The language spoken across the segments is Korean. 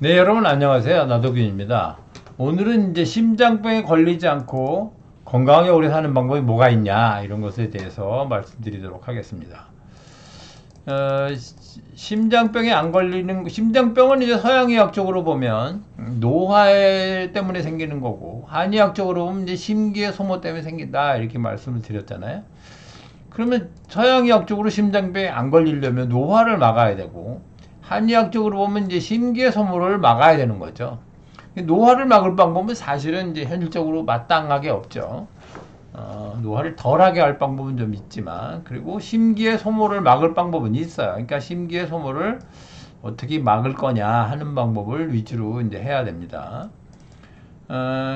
네, 여러분 안녕하세요. 나도균입니다. 오늘은 이제 심장병에 걸리지 않고 건강하게 오래 사는 방법이 뭐가 있냐 이런 것에 대해서 말씀드리도록 하겠습니다. 심장병에 안 걸리는 심장병은 이제 서양의학적으로 보면 노화 때문에 생기는 거고 한의학적으로 보면 이제 심기의 소모 때문에 생긴다 이렇게 말씀을 드렸잖아요. 그러면 서양의학적으로 심장병에 안 걸리려면 노화를 막아야 되고 한의학적으로 보면 이제 심기의 소모를 막아야 되는 거죠. 노화를 막을 방법은 사실은 이제 현실적으로 마땅하게 없죠. 노화를 덜하게 할 방법은 좀 있지만, 그리고 심기의 소모를 막을 방법은 있어요. 그러니까 심기의 소모를 어떻게 막을 거냐 하는 방법을 위주로 이제 해야 됩니다.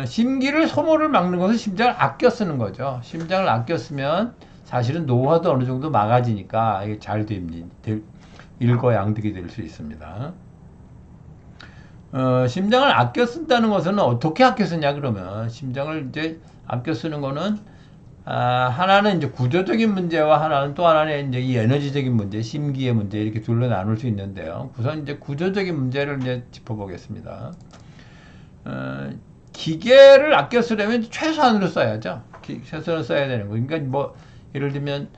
심기를 소모를 막는 것은 심장을 아껴 쓰는 거죠. 심장을 아껴 쓰면 사실은 노화도 어느 정도 막아지니까 이게 잘 됩니다. 일거양득이 될 수 있습니다. 심장을 아껴 쓴다는 것은 어떻게 아껴 쓰냐 그러면 심장을 이제 아껴 쓰는 거는 하나는 이제 구조적인 문제와 하나는 또 하나는 이제 이 에너지적인 문제, 심기의 문제 이렇게 둘로 나눌 수 있는데요. 우선 이제 구조적인 문제를 이제 짚어보겠습니다. 기계를 아껴 쓰려면 최소한으로 써야죠. 최소한으로 써야 되는 거. 그러니까 뭐 예를 들면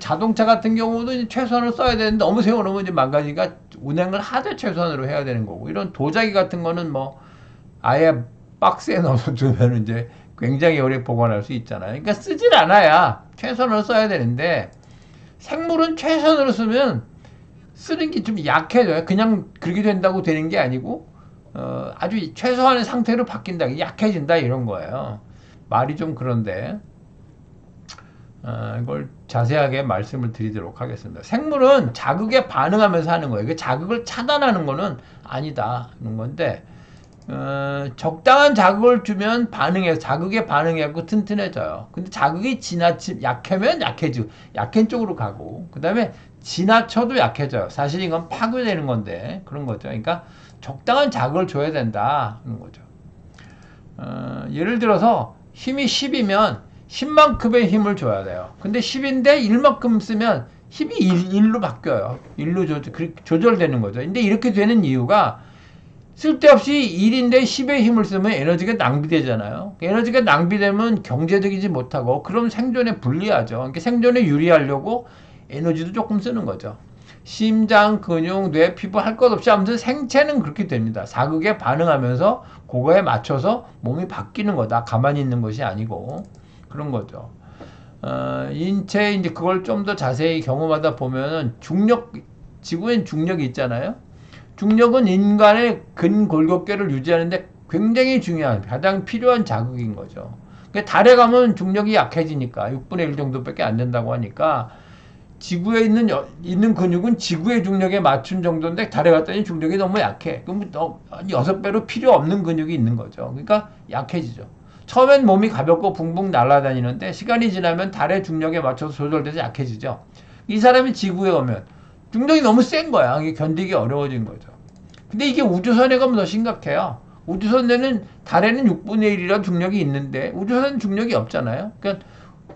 자동차 같은 경우도 최소한으로 써야 되는데 너무 세워놓으면 이제 망가지니까 운행을 하되 최소한으로 해야 되는 거고, 이런 도자기 같은 거는 뭐 아예 박스에 넣어서 두면 이제 굉장히 오래 보관할 수 있잖아요. 그러니까 쓰질 않아야 최선으로 써야 되는데, 생물은 최선으로 쓰면 쓰는 게 좀 약해져요. 그냥 그렇게 된다고 되는 게 아니고 아주 최소한의 상태로 바뀐다, 약해진다 이런 거예요. 말이 좀 그런데 이걸 자세하게 말씀을 드리도록 하겠습니다. 생물은 자극에 반응하면서 하는 거예요. 그 자극을 차단하는 거는 아니다는 건데, 적당한 자극을 주면 자극에 반응해서 튼튼해져요. 근데 자극이 약하면 약한 쪽으로 가고, 그 다음에 지나쳐도 약해져요. 사실 이건 파괴되는 건데, 그런 거죠. 그러니까 적당한 자극을 줘야 된다는 거죠. 예를 들어서 힘이 10이면 10만큼의 힘을 줘야 돼요. 근데 10인데 1만큼 쓰면 힘이 1로 바뀌어요. 1로 조절되는 거죠. 근데 이렇게 되는 이유가, 쓸데없이 1인데 10의 힘을 쓰면 에너지가 낭비되잖아요. 에너지가 낭비되면 경제적이지 못하고, 그럼 생존에 불리하죠. 그러니까 생존에 유리하려고 에너지도 조금 쓰는 거죠. 심장, 근육, 뇌, 피부 할 것 없이 아무튼 생체는 그렇게 됩니다. 자극에 반응하면서 그거에 맞춰서 몸이 바뀌는 거다. 가만히 있는 것이 아니고. 그런 거죠. 인체 이제 그걸 좀 더 자세히 경험하다 보면은 지구엔 중력이 있잖아요. 중력은 인간의 근골격계를 유지하는데 굉장히 중요한, 가장 필요한 자극인 거죠. 달에 가면 중력이 약해지니까 6분의 1 정도밖에 안 된다고 하니까, 지구에 있는 근육은 지구의 중력에 맞춘 정도인데 달에 갔더니 중력이 너무 약해. 그럼 6배로 필요 없는 근육이 있는 거죠. 그러니까 약해지죠. 처음엔 몸이 가볍고 붕붕 날아다니는데 시간이 지나면 달의 중력에 맞춰서 조절돼서 약해지죠. 이 사람이 지구에 오면 중력이 너무 센 거야. 이게 견디기 어려워진 거죠. 근데 이게 우주선에 가면 더 심각해요. 우주선에는 달에는 6분의 1이라 중력이 있는데 우주선은 중력이 없잖아요. 그러니까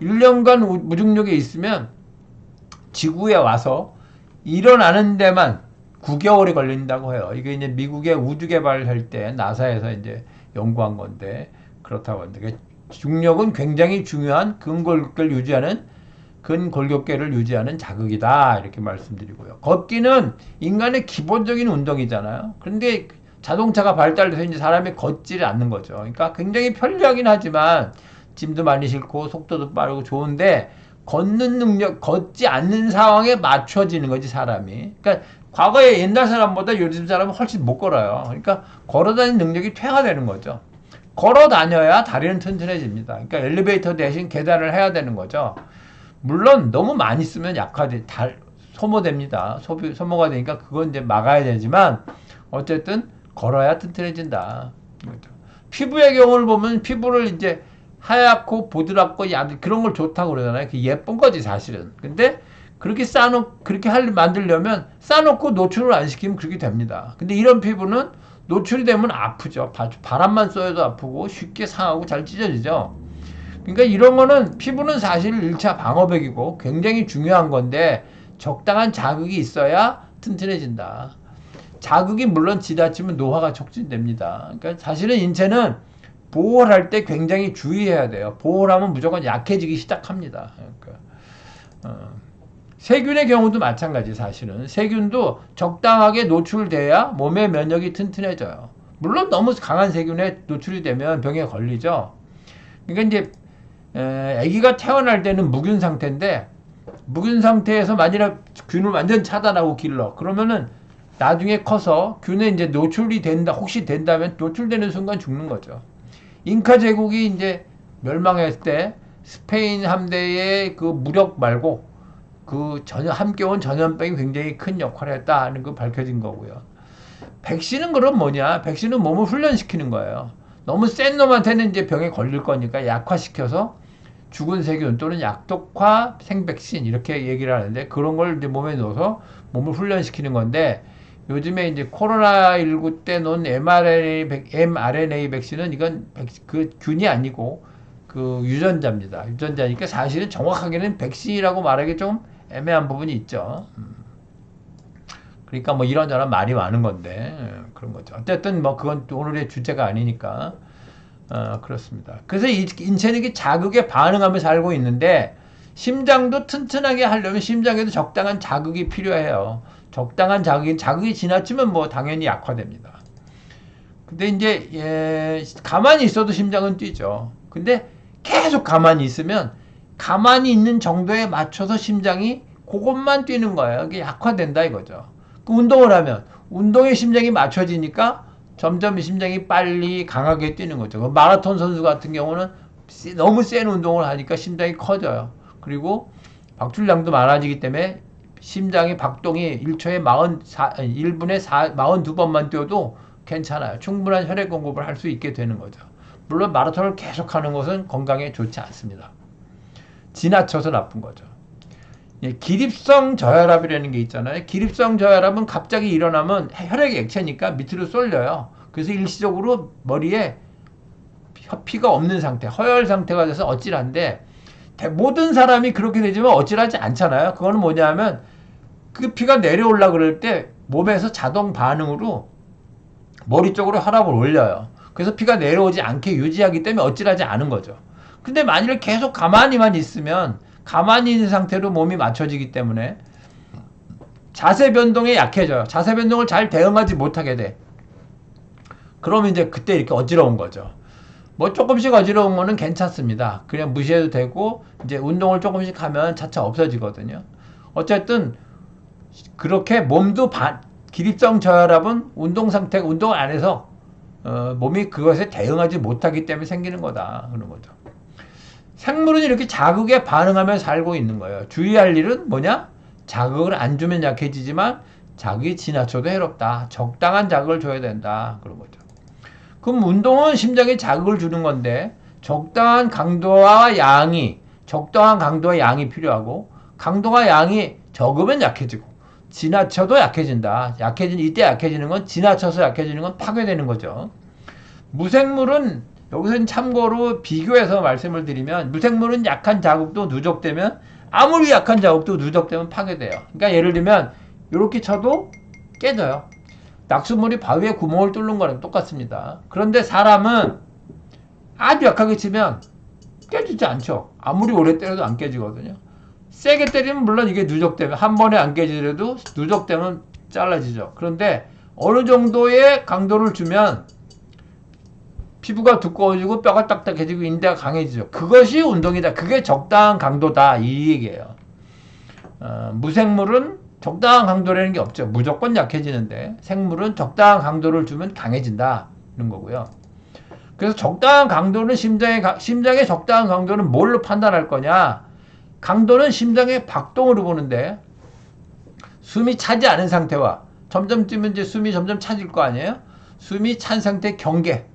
1년간 무중력에 있으면 지구에 와서 일어나는 데만 9개월이 걸린다고 해요. 이게 이제 미국의 우주 개발할 때 나사에서 이제 연구한 건데 그렇다고 합니다. 그러니까 중력은 굉장히 중요한 근골격계를 유지하는 자극이다 이렇게 말씀드리고요. 걷기는 인간의 기본적인 운동이잖아요. 그런데 자동차가 발달돼서 이제 사람이 걷지를 않는 거죠. 그러니까 굉장히 편리하긴 하지만 짐도 많이 싣고 속도도 빠르고 좋은데, 걷지 않는 상황에 맞춰지는 거지 사람이. 그러니까 과거에 옛날 사람보다 요즘 사람은 훨씬 못 걸어요. 그러니까 걸어다니는 능력이 퇴화되는 거죠. 걸어 다녀야 다리는 튼튼해집니다. 그러니까 엘리베이터 대신 계단을 해야 되는 거죠. 물론 너무 많이 쓰면 소모됩니다. 소모가 되니까 그건 이제 막아야 되지만 어쨌든 걸어야 튼튼해진다. 피부의 경우를 보면 피부를 이제 하얗고 보드랍고 그런 걸 좋다고 그러잖아요. 그 예쁜 거지 사실은. 근데 그렇게 만들려면 싸놓고 노출을 안 시키면 그렇게 됩니다. 근데 이런 피부는 노출이 되면 아프죠. 바람만 쏘여도 아프고 쉽게 상하고 잘 찢어지죠. 그러니까 이런 거는, 피부는 사실 1차 방어벽이고 굉장히 중요한 건데 적당한 자극이 있어야 튼튼해진다. 자극이 물론 지나치면 노화가 촉진됩니다. 그러니까 사실은 인체는 보호를 할 때 굉장히 주의해야 돼요. 보호를 하면 무조건 약해지기 시작합니다. 그러니까 세균의 경우도 마찬가지. 사실은 세균도 적당하게 노출돼야 몸의 면역이 튼튼해져요. 물론 너무 강한 세균에 노출이 되면 병에 걸리죠. 그러니까 이제 아기가 태어날 때는 무균 상태인데, 무균 상태에서 만일에 균을 완전 차단하고 길러, 그러면은 나중에 커서 균에 이제 노출이 된다, 혹시 된다면 노출되는 순간 죽는 거죠. 잉카 제국이 이제 멸망했을 때 스페인 함대의 그 무력 말고 그 함께 온 전염병이 굉장히 큰 역할을 했다 하는 거 밝혀진 거고요. 백신은 그럼 뭐냐? 백신은 몸을 훈련시키는 거예요. 너무 센 놈한테는 이제 병에 걸릴 거니까 약화시켜서 죽은 세균 또는 약독화 생백신 이렇게 얘기를 하는데, 그런 걸 이제 몸에 넣어서 몸을 훈련시키는 건데, 요즘에 이제 코로나19 때 놓은 mRNA 백신은 이건 그 균이 아니고 그 유전자입니다. 유전자니까 사실은 정확하게는 백신이라고 말하기 좀 애매한 부분이 있죠. 그러니까 뭐 이런저런 말이 많은 건데 그런 거죠. 어쨌든 뭐 그건 오늘의 주제가 아니니까 그렇습니다. 그래서 인체는 이게 자극에 반응하며 살고 있는데, 심장도 튼튼하게 하려면 심장에도 적당한 자극이 필요해요. 적당한 자극이 지나치면 뭐 당연히 약화됩니다. 근데 이제 가만히 있어도 심장은 뛰죠. 근데 계속 가만히 있으면 가만히 있는 정도에 맞춰서 심장이 그것만 뛰는 거예요. 이게 약화된다 이거죠. 그 운동을 하면 운동에 심장이 맞춰지니까 점점 심장이 빨리 강하게 뛰는 거죠. 마라톤 선수 같은 경우는 너무 센 운동을 하니까 심장이 커져요. 그리고 박출량도 많아지기 때문에 심장의 박동이 1초에 1분에 42번만 뛰어도 괜찮아요. 충분한 혈액 공급을 할 수 있게 되는 거죠. 물론 마라톤을 계속하는 것은 건강에 좋지 않습니다. 지나쳐서 나쁜 거죠. 기립성 저혈압이라는 게 있잖아요. 기립성 저혈압은 갑자기 일어나면 혈액 액체니까 밑으로 쏠려요. 그래서 일시적으로 머리에 피가 없는 상태, 허혈 상태가 돼서 어찔한데, 모든 사람이 그렇게 되지만 어찌하지 않잖아요. 그거는 뭐냐면 그 피가 내려올라 그럴 때 몸에서 자동 반응으로 머리 쪽으로 혈압을 올려요. 그래서 피가 내려오지 않게 유지하기 때문에 어찌하지 않은 거죠. 근데 만일 계속 가만히만 있으면, 가만히 있는 상태로 몸이 맞춰지기 때문에 자세 변동에 약해져요. 자세 변동을 잘 대응하지 못하게 돼. 그러면 이제 그때 이렇게 어지러운 거죠. 뭐 조금씩 어지러운 거는 괜찮습니다. 그냥 무시해도 되고, 이제 운동을 조금씩 하면 차차 없어지거든요. 어쨌든 그렇게 몸도 기립성 저혈압은 운동 상태, 운동을 안 해서 몸이 그것에 대응하지 못하기 때문에 생기는 거다, 그런 거죠. 생물은 이렇게 자극에 반응하며 살고 있는 거예요. 주의할 일은 뭐냐? 자극을 안 주면 약해지지만 자극이 지나쳐도 해롭다. 적당한 자극을 줘야 된다, 그런 거죠. 그럼 운동은 심장에 자극을 주는 건데, 적당한 강도와 양이 필요하고, 강도와 양이 적으면 약해지고 지나쳐도 약해진다. 이때 약해지는 건, 지나쳐서 약해지는 건 파괴되는 거죠. 무생물은, 여기서는 참고로 비교해서 말씀을 드리면, 무생물은 약한 자극도 누적되면, 아무리 약한 자극도 누적되면 파괴돼요. 그러니까 예를 들면 이렇게 쳐도 깨져요. 낙수물이 바위에 구멍을 뚫는 거랑 똑같습니다. 그런데 사람은 아주 약하게 치면 깨지지 않죠. 아무리 오래 때려도 안 깨지거든요. 세게 때리면 물론 이게 누적되면, 한 번에 안 깨지더라도 누적되면 잘라지죠. 그런데 어느 정도의 강도를 주면 피부가 두꺼워지고 뼈가 딱딱해지고 인대가 강해지죠. 그것이 운동이다. 그게 적당한 강도다, 이 얘기예요. 무생물은 적당한 강도라는 게 없죠. 무조건 약해지는데, 생물은 적당한 강도를 주면 강해진다는 거고요. 그래서 적당한 강도는 심장의 적당한 강도는 뭘로 판단할 거냐? 강도는 심장의 박동으로 보는데, 숨이 차지 않은 상태와 점점 뛰면 이제 숨이 점점 차질 거 아니에요? 숨이 찬 상태 경계.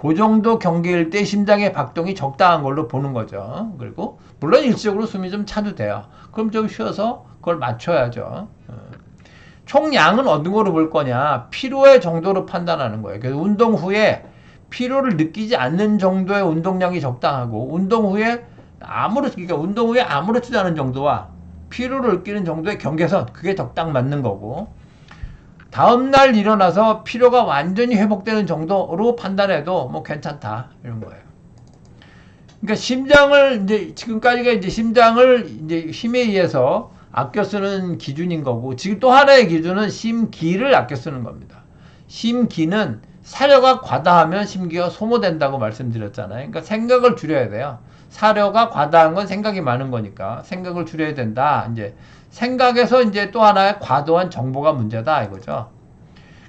그 정도 경계일 때 심장의 박동이 적당한 걸로 보는 거죠. 그리고 물론 일시적으로 숨이 좀 차도 돼요. 그럼 좀 쉬어서 그걸 맞춰야죠. 총량은 어느 거로 볼 거냐? 피로의 정도로 판단하는 거예요. 그래서 운동 후에 피로를 느끼지 않는 정도의 운동량이 적당하고, 운동 후에 아무렇지도 않은 정도와 피로를 느끼는 정도의 경계선, 그게 적당 맞는 거고, 다음날 일어나서 피로가 완전히 회복되는 정도로 판단해도 뭐 괜찮다 이런 거예요. 그러니까 심장을 이제 지금까지가 이제 심장을 이제 힘에 의해서 아껴 쓰는 기준인 거고, 지금 또 하나의 기준은 심기를 아껴 쓰는 겁니다. 심기는 사료가 과다하면 심기가 소모된다고 말씀드렸잖아요. 그러니까 생각을 줄여야 돼요. 사료가 과다한 건 생각이 많은 거니까 생각을 줄여야 된다. 이제 생각에서 이제 또 하나의 과도한 정보가 문제다 이거죠.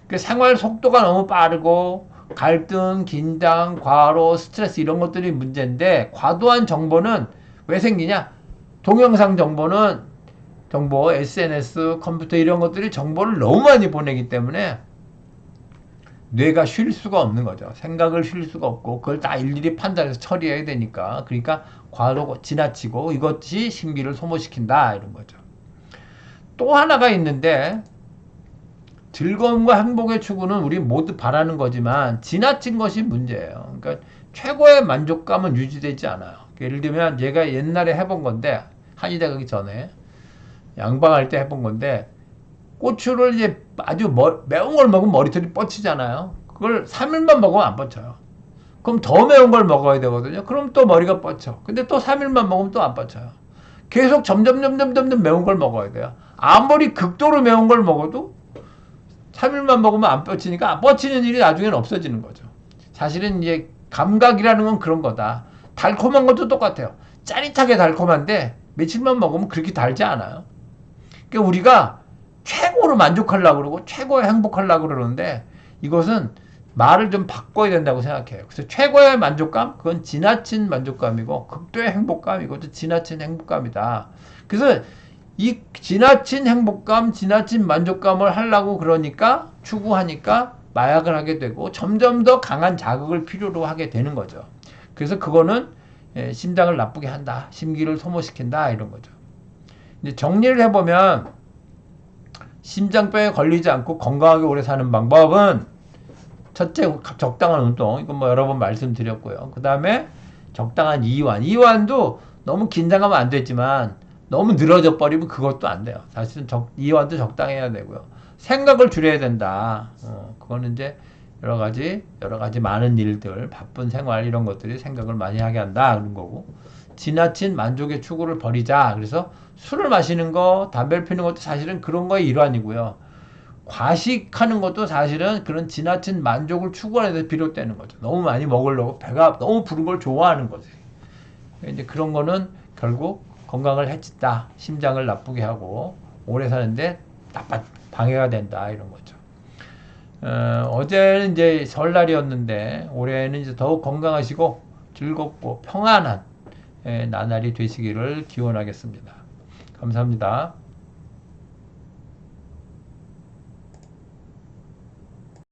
그 생활 속도가 너무 빠르고 갈등, 긴장, 과로, 스트레스 이런 것들이 문제인데, 과도한 정보는 왜 생기냐? 동영상 정보, SNS, 컴퓨터 이런 것들이 정보를 너무 많이 보내기 때문에 뇌가 쉴 수가 없는 거죠. 생각을 쉴 수가 없고 그걸 다 일일이 판단해서 처리해야 되니까. 그러니까 과로 지나치고 이것이 심기를 소모시킨다 이런 거죠. 또 하나가 있는데, 즐거움과 행복의 추구는 우리 모두 바라는 거지만 지나친 것이 문제예요. 그러니까 최고의 만족감은 유지되지 않아요. 예를 들면 제가 옛날에 해본 건데, 한의대 가기 전에 양방할 때 해본 건데, 고추를 이제 아주 매운 걸 먹으면 머리털이 뻗치잖아요. 그걸 3일만 먹으면 안 뻗쳐요. 그럼 더 매운 걸 먹어야 되거든요. 그럼 또 머리가 뻗쳐. 근데 또 3일만 먹으면 또 안 뻗쳐요. 계속 점점 매운 걸 먹어야 돼요. 아무리 극도로 매운 걸 먹어도 3일만 먹으면 안 뻗치니까 뻗치는 일이 나중에는 없어지는 거죠. 사실은 이제 감각이라는 건 그런 거다. 달콤한 것도 똑같아요. 짜릿하게 달콤한데 며칠만 먹으면 그렇게 달지 않아요. 그러니까 우리가 최고로 만족하려고 그러고 최고의 행복하려고 그러는데, 이것은 말을 좀 바꿔야 된다고 생각해요. 그래서 최고의 만족감, 그건 지나친 만족감이고, 극도의 행복감, 이것도 지나친 행복감이다. 그래서 이 지나친 행복감, 지나친 만족감을 하려고 그러니까, 추구하니까 마약을 하게 되고 점점 더 강한 자극을 필요로 하게 되는 거죠. 그래서 그거는 심장을 나쁘게 한다, 심기를 소모시킨다 이런 거죠. 이제 정리를 해보면, 심장병에 걸리지 않고 건강하게 오래 사는 방법은, 첫째, 적당한 운동. 이건 뭐 여러 번 말씀드렸고요. 그 다음에 적당한 이완. 이완도 너무 긴장하면 안 되지만 너무 늘어져 버리면 그것도 안 돼요. 사실은 이완도 적당해야 되고요. 생각을 줄여야 된다. 그거는 이제 여러 가지 많은 일들, 바쁜 생활 이런 것들이 생각을 많이 하게 한다 그런 거고, 지나친 만족의 추구를 버리자. 그래서 술을 마시는 거, 담배를 피우는 것도 사실은 그런 거의 일환이고요. 과식하는 것도 사실은 그런 지나친 만족을 추구하는 데서 비롯되는 거죠. 너무 많이 먹으려고 배가 너무 부른 걸 좋아하는 거지. 이제 그런 거는 결국 건강을 해친다. 심장을 나쁘게 하고 오래 사는데 방해가 된다 이런 거죠. 어제는 이제 설날이었는데 올해는 이제 더욱 건강하시고 즐겁고 평안한 나날이 되시기를 기원하겠습니다. 감사합니다.